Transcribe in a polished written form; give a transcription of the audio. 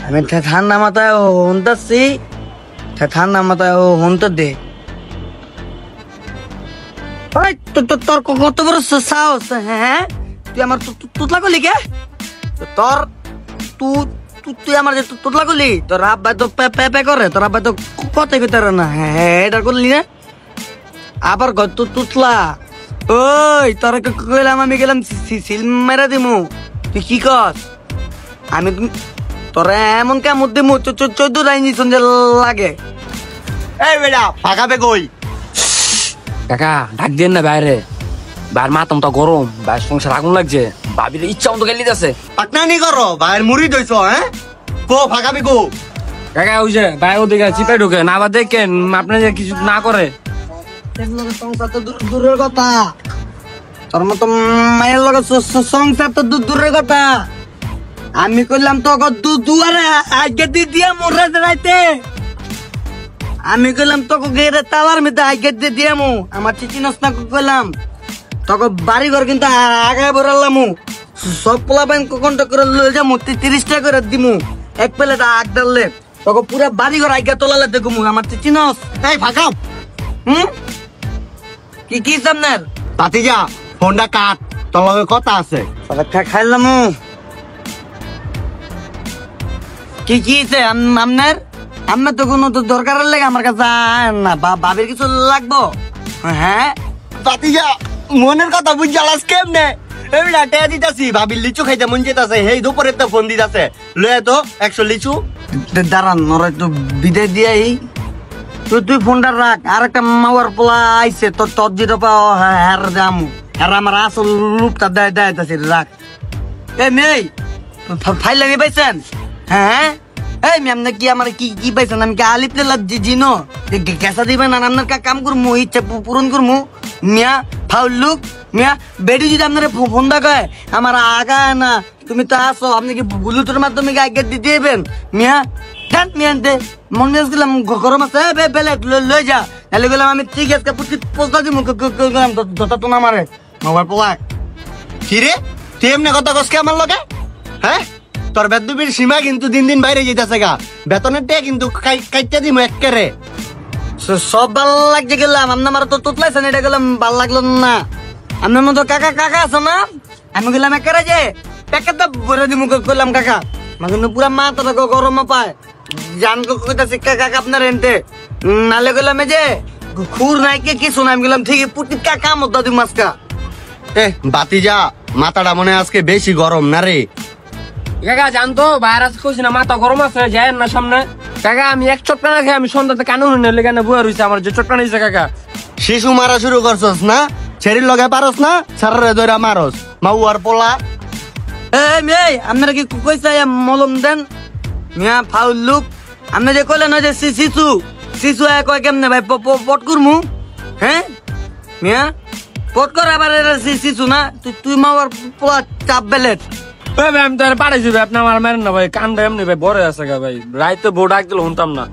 আমি ঠান্ডা মাথায় হুনতাছি, ঠান্ডা মাথায় হুনতে দে। তোর কত বড় সাহস? হ্যাঁ, তুই আমার তুতলা করলি কে? তোর তুই আমার যে তুতলা করলি, তোর আব্বাই তো পে করে, তোর আব্বাই তো কথাই কইতে পারে না। হ্যাঁ, এটা করলি না? আবার তুতলা। ওই তোর কইলাম আমি গেলাম সিল মেরা দিমু, তুই কি কর? আমি তোরা এমন কেমন দিমু 14 রাইনি সঞ্জে লাগে। এই বেটা ফাঁকাবে কই? কাকা ডাক দেন না বাইরে, বাইরে মাতাম তো গরম, বাইরে সংসার আগুন লাগছে, ভাবির ইচ্ছা মতো গেলি যাচ্ছে। পাকনানি করো ভাইয়ের মুড়ি দইছ, হ্যাঁ কো ফাঁকাবে কো? কাকা ওই যে বাইরে ওদিকে চিপে ঢুকে না, আবার দেখেন আপনি যে কিছু না করে। সংসার তো দূরের কথা, তোর মতো মায়ের লগে সংসার তো দূরের কথা। আমি কইলাম তো দুয়ারে আগে দিয়া মোরা রাইতে, আমি কইলাম তোকে গেরে তালার মধ্যে আগে দিয়ে মু আমার চিঠি নস্তা কইলাম তোকে বাড়ি ঘর কিন্তু আগায় বরালামু, সব পোলা ব্যাংক কন্ট্যাক্ট করে লয়ে যামু, 30 টাকা করে দিমু এক প্লেট আগ ডাললে, তোকে পুরা বাড়ি ঘর আগে তোলালে দেখমু আমার চিঠি নস। এই ফাঁকাও। কি সামনের পাতিজা ফোনটা কাট, তোর লগে কথা আছে। খাইলাম কি আপনার আপনার তো কোনো তো দরকারের লেগে আমার কাছে না, বাবির কিছু লাগবো? হ্যাঁ পাতিজা মনের কথা বুঝ জ্বালাস কেমনে? এমনি টেয়া দিতাছি, ভাবির লিচু খাইতে মন যেতাছে, হেই দুপুরে তো ফোন দিতাছে, লয়ে তো 100 লিচু। দাঁড়ান ওরা একটু বিদায় দিয়ে তুই ফোনটা রাখ, আর একটা মাওয়ার পোলা আইছে তোর যেটা পাও হ্যার দামু, হ্যাঁ আমার আসল রূপটা দেয়তাছি, রাখ। এ মেয়ে ফাইলামি পাইছেন? হ্যাঁ এই ম্যাম কি আমার কি পাইছেন? আমি কি আলিপ জিনো গেসা দিবেন আর আপনার কাম করমু, ইচ্ছা পূরণ করমু। মিয়া ফাউল লুক মিয়া বেডি যদি আপনার ফোন দেখায় আমার আগায় না, তুমি তো আসো, আপনি কি ব্লুটুথের মাধ্যমে আগে দিয়ে দিবেন? মিয়া ঠান মিয়া দে মন মেজ গেলাম গরম আছে, বেলে লয়ে যা, তাহলে গেলাম আমি ঠিক আছে পোস্টা দিব গেলাম তো না মারে মোবাইল পোলা। কিরে তুই এমনি কথা কসকে আমার লগে? হ্যাঁ তোর বেদবির সীমা কিন্তু দিন দিন বাইরে যেতেছে গা, বেতনের টেয়া কিন্তু কাইটা দিমু একেরে। সব ভালো লাগছে গেলাম, আপনার আমার তো তুতলাইছেন, এটা গেলাম ভাল লাগলো না। আপনার মতো কাকা আছে না, আমি গেলাম একেরে যে প্যাকেটটা ভরে দিব করলাম কাকা, আমার কিন্তু পুরা মাথাটা গরম পায়, জান কইতাছি কাকা আপনার এনতে নালে গেলাম যে খুর নাই কে কিছু না, আমি গেলাম ঠিক পুটির কাকা মতো দিম মাছকা। এ বাতিজা মাথাটা মনে আজকে বেশি গরম না রে? কাকা জানতো বাইরে আছে কইছি না মাথা গরম আছে, যায় না সামনে। কাকা আমি এক চটকানা খেয়ে আমি সন্ধ্যাতে কানুন নিলে কেন বুয়া রয়েছে, আমার যে চটকানা হয়েছে কাকা। শিশু মারা শুরু করছস না? ছেড়ির লগে পারস না, সারারে দইরা মারস মাউয়ার পোলা। এই আপনারা কি কইছে মলম দেন? মিয়া ফাউল লুক, আপনি যে কইলেন যে শিশু কয় কেমনে ভাই পট করমু? হ্যাঁ মিয়া পট কর, আবার শিশু না তুই মাওয়ার পোলা চাপ বেলেট। আমি তো আর পাঠাইছি ভাই, আপনি আমার মেরেন না ভাই, কান্দা এমনি ভাই বড় আছে গা ভাই, রাইতে বউ ডাক দিল শুনতাম না।